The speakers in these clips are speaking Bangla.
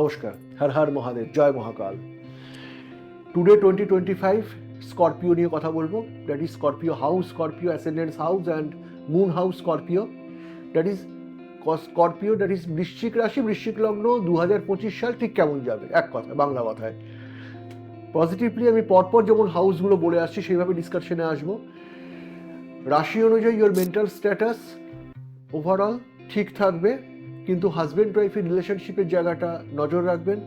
নমস্কার, হর হর মহাদেব, জয় মহাকাল। টুডে 2025 স্করপিও নিয়ে কথা বলবো। That is Scorpio house, Scorpio ascendance house and moon house Scorpio. That is Scorpio, that is বৃশ্চিক রাশি, বৃশ্চিক লগ্ন। 2025 সাল ঠিক কেমন যাবে, এক কথা, বাংলা কথায়। পজিটিভলি আমি পরপর যেমন হাউসগুলো বলে আসছি সেইভাবে ডিসকাশনে আসবো। রাশি অনুযায়ী ইওর মেন্টাল স্ট্যাটাস ওভারঅল ঠিক থাকবে, কিন্তু হাজব্যান্ড ওয়াইফের রিলেশনশিপের জায়গাটা নজর রাখবেন।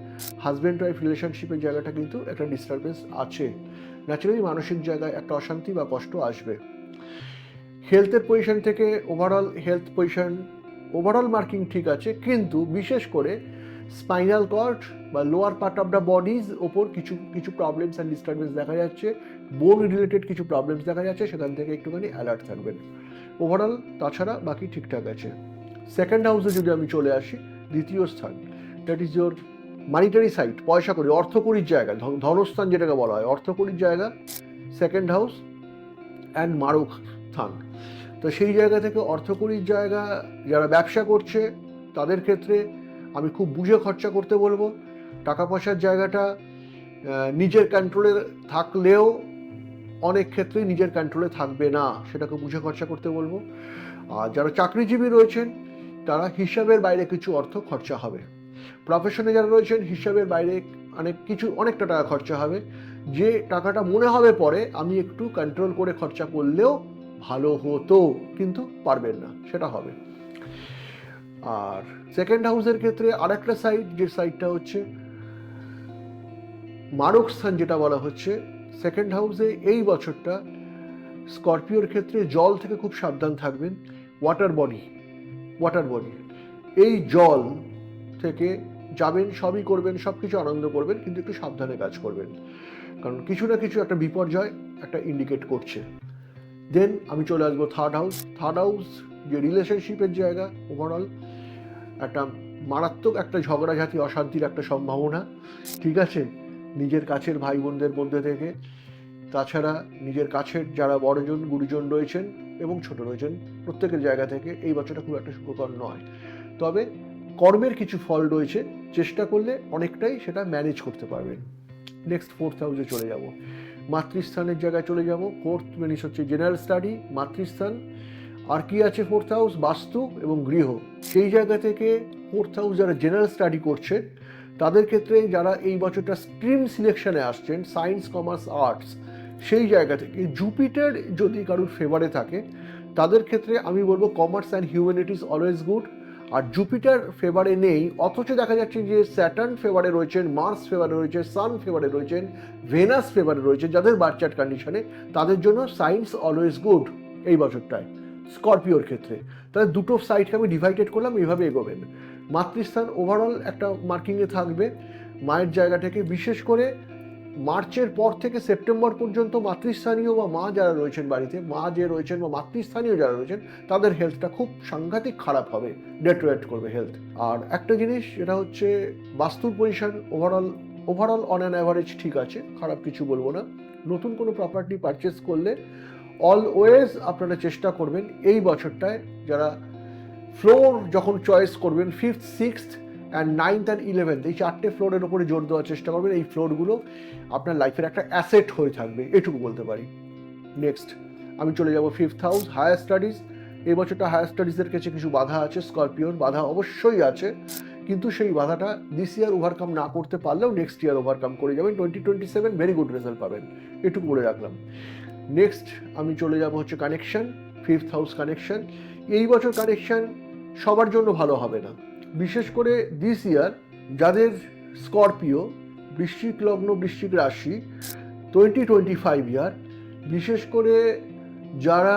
হাজব্যান্ড ওয়াইফ রিলেশনশিপের জায়গাটা কিন্তু একটা ডিস্টারবেন্স আছে। ন্যাচারালি মানসিক জায়গায় একটা অশান্তি বা কষ্ট আসবে। হেলথের পজিশন থেকে overall health position overall marking ঠিক আছে, কিন্তু বিশেষ করে স্পাইনাল কর্ড বা lower part of the bodies ওপর কিছু কিছু প্রবলেমস অ্যান্ড ডিস্টারবেন্স দেখা যাচ্ছে। বোন রিলেটেড কিছু প্রবলেমস দেখা যাচ্ছে, সেখান থেকে একটুখানি অ্যালার্ট থাকবেন। ওভারঅল তাছাড়া বাকি ঠিকঠাক আছে। সেকেন্ড হাউসে যদি আমি চলে আসি, দ্বিতীয় স্থান, that is your monetary side, পয়সা করি, অর্থকড়ির জায়গা, ধনস্থান যেটাকে বলা হয়, অর্থকড়ির জায়গা সেকেন্ড হাউস অ্যান্ড মারক স্থান। তো সেই জায়গা থেকে অর্থকড়ির জায়গা, যারা ব্যবসা করছে তাদের ক্ষেত্রে আমি খুব বুঝে খরচা করতে বলবো। টাকা পয়সার জায়গাটা নিজের কন্ট্রোলে থাকলেও অনেক ক্ষেত্রেই নিজের কন্ট্রোলে থাকবে না, সেটাকে বুঝে খরচা করতে বলবো। আর যারা চাকরিজীবী রয়েছেন তারা হিসাবের বাইরে কিছু অর্থ খরচা হবে। প্রফেশনে যারা রয়েছেন হিসাবের বাইরে অনেকটা টাকা খরচা হবে, যে টাকাটা মনে হবে পরে আমি একটু কন্ট্রোল করে খরচা করলেও ভালো হতো, কিন্তু পারবেন না, সেটা হবে। আর সেকেন্ড হাউসের ক্ষেত্রে আরেকটা সাইড, যে সাইডটা হচ্ছে মারক স্থান যেটা বলা হচ্ছে, সেকেন্ড হাউসে এই বছরটা স্করপিওর ক্ষেত্রে জল থেকে খুব সাবধান থাকবেন। ওয়াটার বডি এই জল থেকে যাবেন, সবই করবেন, সব কিছু আনন্দ করবেন, কিন্তু একটু সাবধানে কাজ করবেন, কারণ কিছু না কিছু একটা বিপর্যয় একটা ইন্ডিকেট করছে। দেন আমি চলে আসবো থার্ড হাউস, যে রিলেশনশিপের জায়গা। ওভারঅল একটা মারাত্মক একটা ঝগড়াঝাটি, অশান্তির একটা সম্ভাবনা, ঠিক আছে, নিজের কাছের ভাই বোনদের মধ্যে থেকে। তাছাড়া নিজের কাছের যারা বড়জন গুরুজন রয়েছেন এবং ছোট রয়েছেন, প্রত্যেকের জায়গা থেকে এই বছরটা খুব একটা সুখকর নয়। তবে কর্মের কিছু ফল রয়েছে, চেষ্টা করলে অনেকটাই সেটা ম্যানেজ করতে পারবেন। নেক্সট ফোর্থ হাউসে চলে যাব, মাতৃস্থানের জায়গায় চলে যাব। ফোর্থ মিনিস হচ্ছে জেনারেল স্টাডি, মাতৃস্থান। আর কি আছে ফোর্থ হাউস, বাস্তু এবং গৃহ। সেই জায়গা থেকে ফোর্থ হাউস যারা জেনারেল স্টাডি করছে তাদের ক্ষেত্রে, যারা এই বছরটা স্ট্রিম সিলেকশনে আসছেন, সায়েন্স, কমার্স, আর্টস, সেই জায়গা থেকে জুপিটার যদি কারোর ফেভারে থাকে তাদের ক্ষেত্রে আমি বলবো commerce and humanities always good. আর জুপিটার ফেভারে নেই, অথচ দেখা যাচ্ছে যে স্যাটার্ন ফেভারে রয়েছেন, মার্স ফেভারে রয়েছে, সান ফেভারে রয়েছেন, ভেনাস ফেভারে রয়েছে, যাদের বার্থ চার্ট কন্ডিশনে, তাদের জন্য সায়েন্স অলওয়েজ গুড এই বছরটায় স্করপিওর ক্ষেত্রে। তাহলে দুটো সাইডকে আমি ডিভাইডেড করলাম, এইভাবে এগোবেন। মাতৃস্থান ওভারঅল একটা মার্কিংয়ে থাকবে মায়ের জায়গা থেকে, বিশেষ করে মার্চের পর থেকে সেপ্টেম্বর পর্যন্ত মাতৃস্থানীয় বা মা যারা রয়েছেন বাড়িতে, মা যে রয়েছেন বা মাতৃস্থানীয় যারা রয়েছেন, তাদের হেলথটা খুব সাংঘাতিক খারাপ হবে, ডেটোরেট করবে হেলথ। আর একটা জিনিস, এটা হচ্ছে বাস্তুর position overall on an average ঠিক আছে, খারাপ কিছু বলবো না। নতুন কোনো প্রপার্টি পারচেস করলে অলওয়েজ আপনারা চেষ্টা করবেন এই বছরটায়, যারা ফ্লোর যখন চয়েস করবেন, 5th, 6th and 9th and 11th, এই চারটে ফ্লোরের ওপরে জোর দেওয়ার চেষ্টা করবেন। এই ফ্লোরগুলো আপনার লাইফের একটা অ্যাসেট হয়ে থাকবে, এটুকু বলতে পারি। নেক্সট আমি চলে যাব ফিফথ হাউস, হায়ার স্টাডিজ। এই বছরটা হায়ার স্টাডিজের কাছে কিছু বাধা আছে, স্করপিওর বাধা অবশ্যই আছে, কিন্তু সেই বাধাটা দিস ইয়ার ওভারকাম না করতে পারলেও নেক্সট ইয়ার ওভারকাম করে যাবেন। 2027 ভেরি গুড রেজাল্ট পাবেন, এটুকু বলে রাখলাম। নেক্সট আমি চলে যাব হচ্ছে কানেকশন, ফিফথ হাউস কানেকশন। এই বছর কানেকশন সবার জন্য ভালো হবে না, বিশেষ করে দিস ইয়ার যাদের স্করপিও, বৃশ্চিক লগ্ন, বৃশ্চিক রাশি, 2025 ইয়ার, বিশেষ করে যারা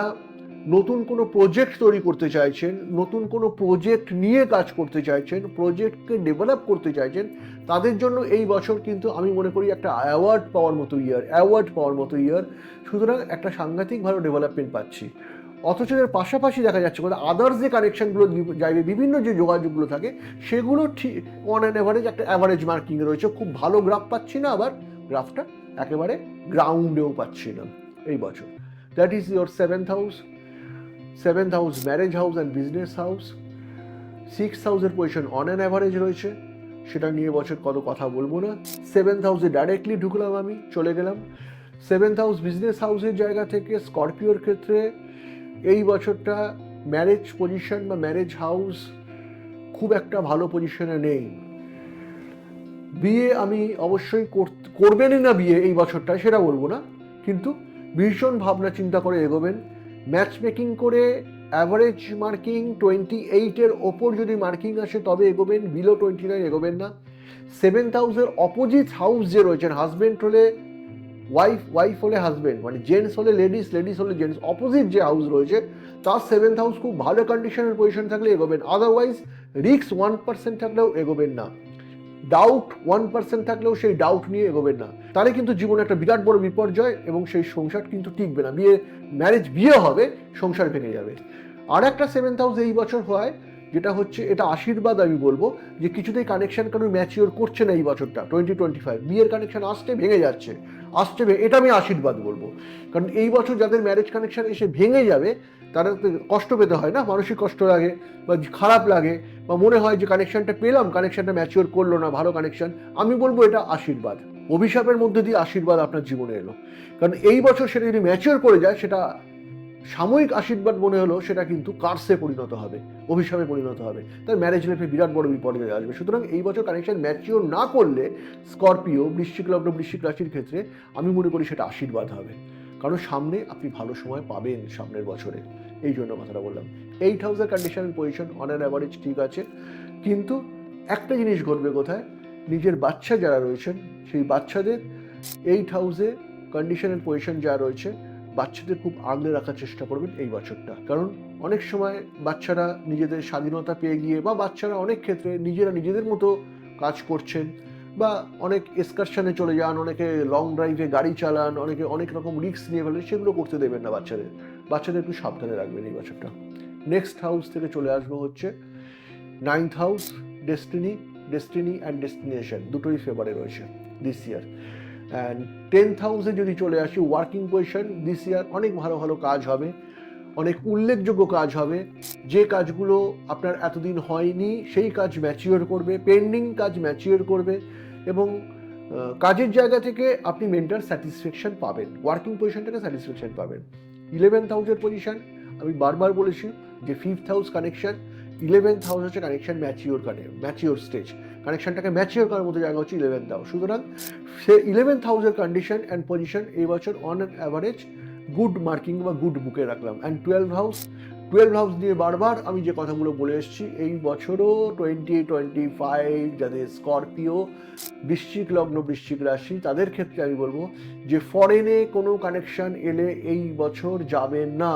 নতুন কোনো প্রজেক্ট তৈরি করতে চাইছেন, নতুন কোনো প্রজেক্ট নিয়ে কাজ করতে চাইছেন, প্রজেক্টকে ডেভেলপ করতে চাইছেন, তাদের জন্য এই বছর কিন্তু আমি মনে করি একটা অ্যাওয়ার্ড পাওয়ার মতো ইয়ার। সুতরাং একটা সাংঘাতিক ভালো ডেভেলপমেন্ট পাচ্ছি। অথচ এর পাশাপাশি দেখা যাচ্ছে আদার্স যে কানেকশনগুলো যাইবে, বিভিন্ন যে যোগাযোগগুলো থাকে, সেগুলো ঠিক অন অ্যান অ্যাভারেজ একটা অ্যাভারেজ মার্কিং রয়েছে। খুব ভালো গ্রাফ পাচ্ছি না, আবার গ্রাফটা একেবারে গ্রাউন্ডেও পাচ্ছি না এই বছর। That is your seventh house marriage house and business house. Six হাউসের পজিশন অন অ্যান অ্যাভারেজ রয়েছে। সেটা নিয়ে বছর কত কথা বলবো না। 7th হাউসে ডাইরেক্টলি ঢুকলাম, আমি চলে গেলাম। 7th হাউস বিজনেস হাউসের জায়গা থেকে স্করপিওর ক্ষেত্রে এই বছরটা ম্যারেজ পজিশন বা ম্যারেজ হাউস খুব একটা ভালো পজিশনে নেই। বিয়ে আমি অবশ্যই করবেনই না বিয়ে এই বছরটা, সেটা বলবো না, কিন্তু ভীষণ ভাবনা চিন্তা করে এগোবেন। ম্যাচ মেকিং করে অ্যাভারেজ মার্কিং 28-এর ওপর যদি মার্কিং আসে তবে এগোবেন, বিলো 29 এগোবেন না। 7th হাউসের অপোজিট হাউস যে রয়েছেন, হাজব্যান্ড হলে ওয়াইফ, ওয়াইফ হলে হাজব্যান্ড, মানে জেন্টস হলে লেডিস, লেডিস হলে জেন্টস, অপোজিট যে হাউস রয়েছে তার 7th হাউস খুব ভালো কন্ডিশনের পজিশন থাকলে এগোবেন। আদারওয়াইজ রিস্ক 1% থাকলেও এগোবেন না, ডাউট 1% থাকলেও সেই ডাউট নিয়ে এগোবেন না, তাহলে কিন্তু জীবনে একটা বিরাট বড় বিপর্যয় এবং সেই সংসার কিন্তু টিকবে না। বিয়ে হবে, সংসার ভেঙে যাবে। আর একটা 7th হাউস এই বছর হয় যেটা হচ্ছে, এটা আশীর্বাদ আমি বলবো, যে কিছুতেই কানেকশন কারণ ম্যাচিওর করছে না এই বছরটা 2025, বিয়ের কানেকশন আসছে ভেঙে যাচ্ছে, এটা আমি আশীর্বাদ বলবো। কারণ এই বছর যাদের ম্যারেজ কানেকশন এসে ভেঙে যাবে তারা কষ্ট পেতে হয় না, মানসিক কষ্ট লাগে বা খারাপ লাগে বা মনে হয় যে কানেকশনটা পেলাম, কানেকশনটা ম্যাচিওর করলো না, ভালো কানেকশন, আমি বলবো এটা আশীর্বাদ। অভিশাপের মধ্যে দিয়ে আশীর্বাদ আপনার জীবনে এলো, কারণ এই বছর সেটা যদি ম্যাচিওর করে যায়, সেটা সাময়িক আশীর্বাদ মনে হলো, সেটা কিন্তু কার্সে পরিণত হবে, অভিশাপে পরিণত হবে, তার ম্যারেজ লাইফে বিরাট বড় বিপর্যয় আসবে। সুতরাং এই বছর কানেকশন ম্যাচিওর না করলে স্করপিও, বৃশ্চিক লগ্ন, বৃশ্চিক রাশির ক্ষেত্রে আমি মনে করি সেটা আশীর্বাদ হবে, কারণ সামনে আপনি ভালো সময় পাবেন সামনের বছরে, এই জন্য কথাটা বললাম। 8th হাউসের condition position on an average ঠিক আছে, কিন্তু একটা জিনিস ঘটবে কোথায়, নিজের বাচ্চা যারা রয়েছেন সেই বাচ্চাদের 8th হাউসে কন্ডিশনের পজিশন যা রয়েছে, বাচ্চাদের খুব আগলে রাখার চেষ্টা করবেন এই বছরটা। কারণ অনেক সময় বাচ্চারা নিজেদের স্বাধীনতা পেয়ে গিয়ে, বা বাচ্চারা অনেক ক্ষেত্রে নিজেরা নিজেদের মতো কাজ করছেন, বা অনেক এক্সকারশনে চলে যান, অনেকে লং ড্রাইভে গাড়ি চালান, অনেকে অনেক রকম রিস্ক নিয়ে ফেলেন, সেগুলো করতে দেবেন না বাচ্চাদের একটু সাবধানে রাখবেন এই বছরটা। নেক্সট হাউস থেকে চলে আসবো হচ্ছে 9th house, destiny and destination দুটোই ফেভারে রয়েছে দিস ইয়ার। অ্যান্ড 10th হাউসে যদি চলে আসি, ওয়ার্কিং পজিশন দিস ইয়ার অনেক ভালো ভালো কাজ হবে, অনেক উল্লেখযোগ্য কাজ হবে, যে কাজগুলো আপনার এতদিন হয়নি সেই কাজ ম্যাচিওর করবে, পেন্ডিং কাজ ম্যাচিওর করবে, এবং কাজের জায়গা থেকে আপনি মেন্টাল স্যাটিসফ্যাকশন পাবেন, ওয়ার্কিং পজিশন থেকে স্যাটিসফ্যাকশন পাবেন। 11th হাউসের পজিশন আমি বারবার বলেছি যে 5th house connection, 11th house হচ্ছে কানেকশন ম্যাচিওর স্টেজ, কানেকশনটাকে ম্যাচিওর করার মতো জায়গা হচ্ছে 11th হাউস। সুতরাং সে 11th হাউসের কন্ডিশন অ্যান্ড পজিশন এই বছর on an average good marking বা গুড বুকে রাখলাম। অ্যান্ড 12th হাউস নিয়ে বারবার আমি যে কথাগুলো বলে এসেছি, এই বছরও 2025 যাদের স্করপিও, বৃশ্চিক লগ্ন, বৃশ্চিক রাশি, তাদের ক্ষেত্রে আমি বলবো যে ফরেনে কোনো কানেকশন এলে এই বছর যাবেন না।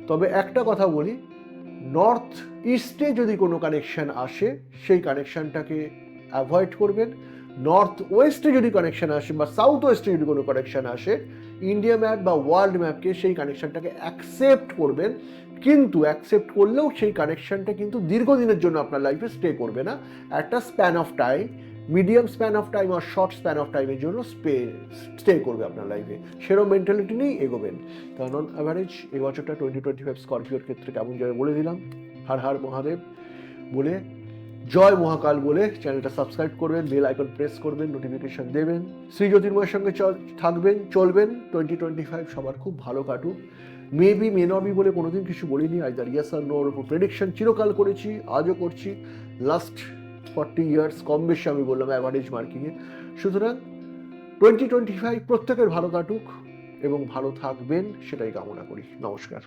তবে একটা কথা বলি, নর্থ ইস্টে যদি কোনো কানেকশন আসে সেই কানেকশনটাকে অ্যাভয়েড করবেন। নর্থ ওয়েস্টে যদি কানেকশন আসে বা সাউথ ওয়েস্টে যদি কোনো কানেকশন আসে, ইন্ডিয়া ম্যাপ বা ওয়ার্ল্ড ম্যাপকে সেই কানেকশনটাকে অ্যাকসেপ্ট করবেন, কিন্তু অ্যাকসেপ্ট করলেও সেই কানেকশনটা কিন্তু দীর্ঘদিনের জন্য আপনার লাইফে স্টে করবে না, একটা span of time, medium span of time আর শর্ট স্প্যান অফ টাইমের জন্য স্টে করবে আপনার লাইফে, সেরকম মেন্টালিটি নিয়েই এগোবেন। কারণ অ্যাভারেজ এই বছরটা 2025 স্করপিওর ক্ষেত্রে কেমন যাবে বলে দিলাম। হর হর মহাদেব বলে, জয় মহাকাল বলে চ্যানেলটা সাবস্ক্রাইব করবেন, বেল আইকন প্রেস করবেন, নোটিফিকেশন দেবেন, শ্রী জ্যোতির্ময়ের সঙ্গে চলবেন। 2025 সবার খুব ভালো কাটুক। মেবি মে নট বি বলে কোনোদিন কিছু বলিনি, আইদার ইয়েস আর নো, ওর উপর প্রেডিকশন চিরকাল করেছি, আজও করছি, লাস্ট 40 ইয়ার্স কম বেশি আমি বললাম অ্যাভারেজ মার্কিংয়ে। সুতরাং 2025 প্রত্যেকের ভালো কাটুক এবং ভালো থাকবেন সেটাই কামনা করি। নমস্কার।